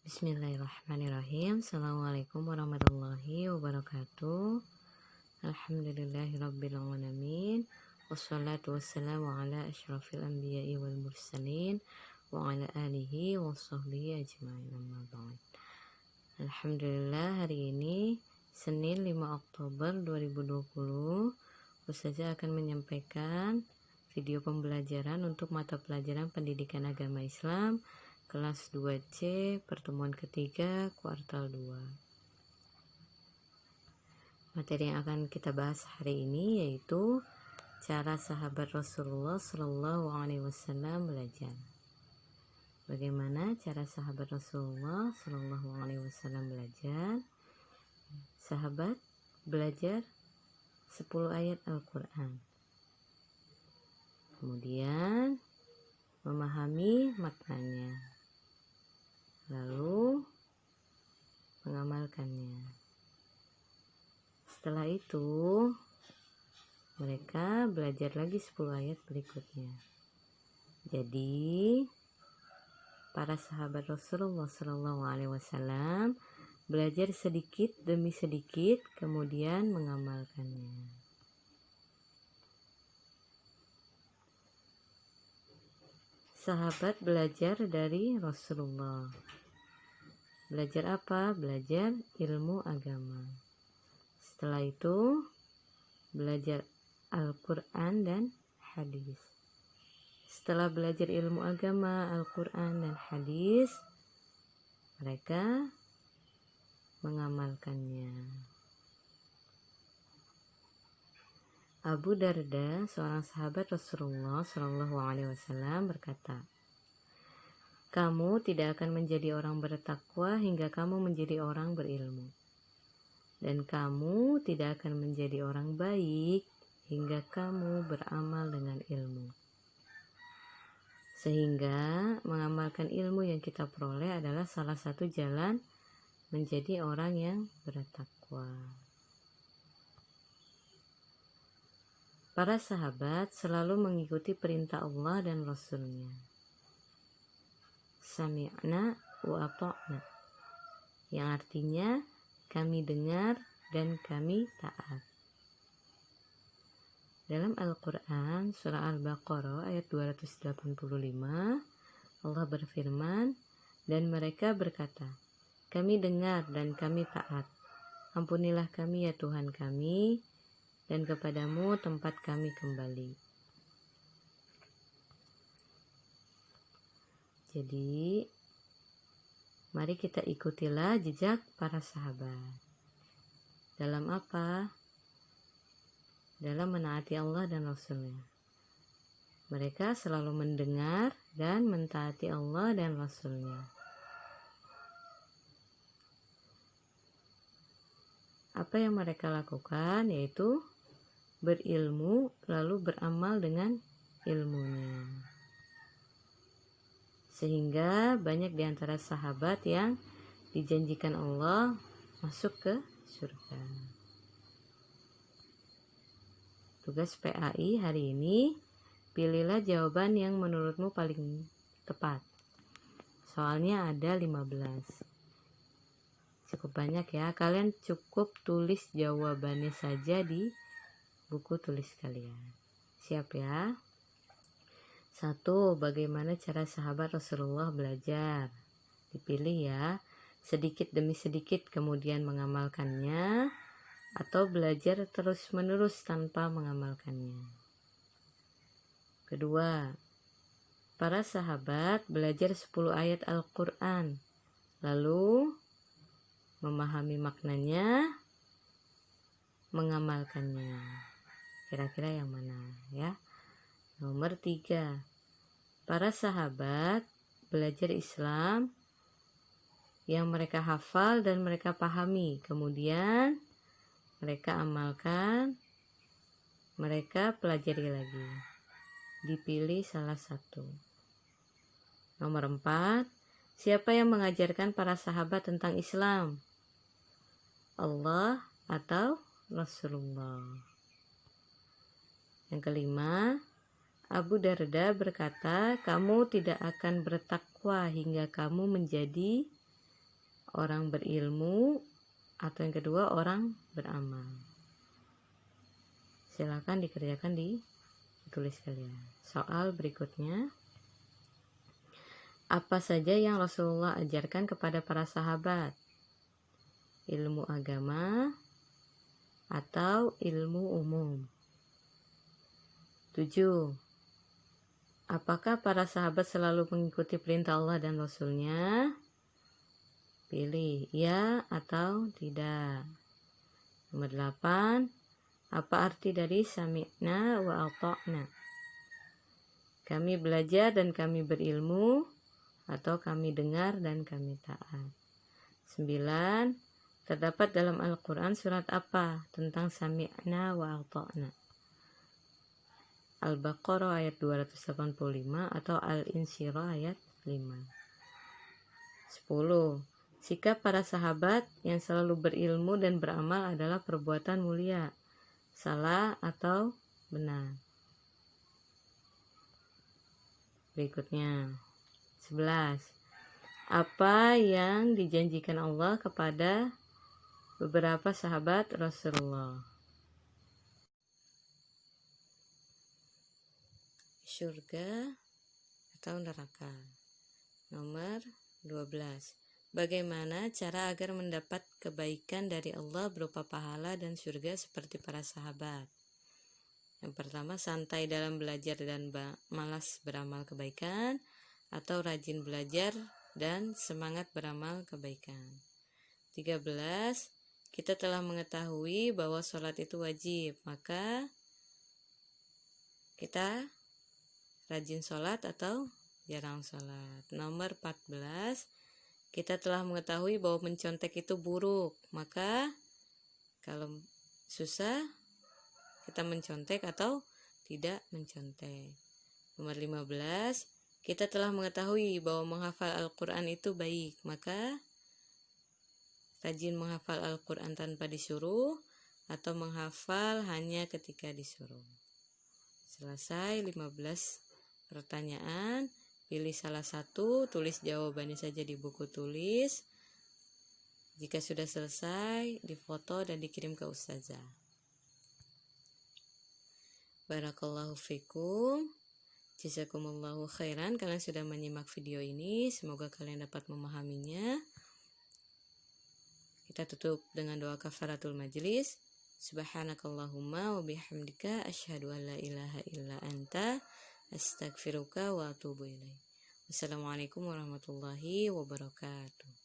Bismillahirrahmanirrahim. Assalamualaikum warahmatullahi wabarakatuh. Alhamdulillahirabbil alamin. Wassalatu wassalamu ala asyrafil anbiya'i wal mursalin wa ala alihi wa sahbihi ajma'in, amma ba'd. Alhamdulillah, hari ini Senin 5 Oktober 2020 Ustazah akan menyampaikan video pembelajaran untuk mata pelajaran Pendidikan Agama Islam kelas 2C pertemuan ketiga kuartal 2. Materi yang akan kita bahas hari ini yaitu cara sahabat Rasulullah Shallallahu Alaihi Wasallam belajar. Bagaimana cara sahabat Rasulullah Shallallahu Alaihi Wasallam belajar? Sahabat belajar 10 ayat Al-Quran, kemudian memahami maknanya, lalu mengamalkannya. Setelah itu mereka belajar lagi 10 ayat berikutnya. Jadi para sahabat Rasulullah SAW belajar sedikit demi sedikit, kemudian mengamalkannya. Sahabat belajar dari Rasulullah. Belajar apa? Belajar ilmu agama. Setelah itu belajar Al-Quran dan hadis. Setelah belajar ilmu agama, Al-Quran dan hadis, mereka mengamalkannya. Abu Darda, seorang sahabat Rasulullah SAW, berkata, "Kamu tidak akan menjadi orang bertakwa hingga kamu menjadi orang berilmu. Dan kamu tidak akan menjadi orang baik hingga kamu beramal dengan ilmu." Sehingga mengamalkan ilmu yang kita peroleh adalah salah satu jalan menjadi orang yang bertakwa. Para sahabat selalu mengikuti perintah Allah dan Rasul-Nya. Sami'na wa ata'na, yang artinya kami dengar dan kami taat. Dalam Al-Quran surah Al-Baqarah ayat 285, Allah berfirman, "Dan mereka berkata, kami dengar dan kami taat. Ampunilah kami ya Tuhan kami, dan kepadamu tempat kami kembali." Jadi, mari kita ikutilah jejak para sahabat. Dalam apa? Dalam menaati Allah dan Rasul-Nya. Mereka selalu mendengar dan mentaati Allah dan Rasul-Nya. Apa yang mereka lakukan? Yaitu berilmu lalu beramal dengan ilmunya. Sehingga banyak di antara sahabat yang dijanjikan Allah masuk ke surga. Tugas PAI hari ini, pilihlah jawaban yang menurutmu paling tepat. Soalnya ada 15. Cukup banyak ya, kalian cukup tulis jawabannya saja di buku tulis kalian. Siap ya? 1. Bagaimana cara sahabat Rasulullah belajar? Dipilih ya, sedikit demi sedikit kemudian mengamalkannya, atau belajar terus-menerus tanpa mengamalkannya. Kedua, para sahabat belajar 10 ayat Al-Quran, lalu memahami maknanya, mengamalkannya. Kira-kira yang mana ya? Nomor 3, para sahabat belajar Islam yang mereka hafal dan mereka pahami, kemudian mereka amalkan, mereka pelajari lagi. Dipilih salah satu. Nomor 4, siapa yang mengajarkan para sahabat tentang Islam? Allah atau Rasulullah? Yang kelima, Abu Darda berkata, kamu tidak akan bertakwa hingga kamu menjadi orang berilmu, atau yang kedua orang beramal. Silakan dikerjakan, ditulis kalian. Soal berikutnya, apa saja yang Rasulullah ajarkan kepada para sahabat? Ilmu agama atau ilmu umum? 7. Apakah para sahabat selalu mengikuti perintah Allah dan Rasul-Nya? Pilih ya atau tidak. Nomor 8. Apa arti dari sami'na wa ata'na? Kami belajar dan kami berilmu, atau kami dengar dan kami taat. 9. Terdapat dalam Al-Quran surat apa tentang sami'na wa ata'na? Al-Baqarah ayat 285 atau Al-Insyirah ayat 5. 10. Sikap para sahabat yang selalu berilmu dan beramal adalah perbuatan mulia. Salah atau benar? Berikutnya 11. Apa yang dijanjikan Allah kepada beberapa sahabat Rasulullah? Surga atau neraka? Nomor 12. Bagaimana cara agar mendapat kebaikan dari Allah berupa pahala dan surga seperti para sahabat? Yang pertama, santai dalam belajar dan malas beramal kebaikan, atau rajin belajar dan semangat beramal kebaikan. 13. Kita telah mengetahui bahwa sholat itu wajib, maka kita rajin sholat atau jarang sholat. Nomor 14. Kita telah mengetahui bahwa mencontek itu buruk, maka kalau susah kita mencontek atau tidak mencontek. Nomor 15. Kita telah mengetahui bahwa menghafal Al-Quran itu baik, maka rajin menghafal Al-Quran tanpa disuruh atau menghafal hanya ketika disuruh. Selesai 15 pertanyaan. Pilih salah satu, tulis jawabannya saja di buku tulis. Jika sudah selesai, difoto dan dikirim ke ustazah. Barakallahu fikum. Jazakumullahu khairan. Kalian sudah menyimak video ini. Semoga kalian dapat memahaminya. Kita tutup dengan doa kafaratul majlis. Subhanakallahumma wa bihamdika asyhadu an la ilaha illa anta astaghfiruka wa atubu ilaik. Wassalamualaikum warahmatullahi wabarakatuh.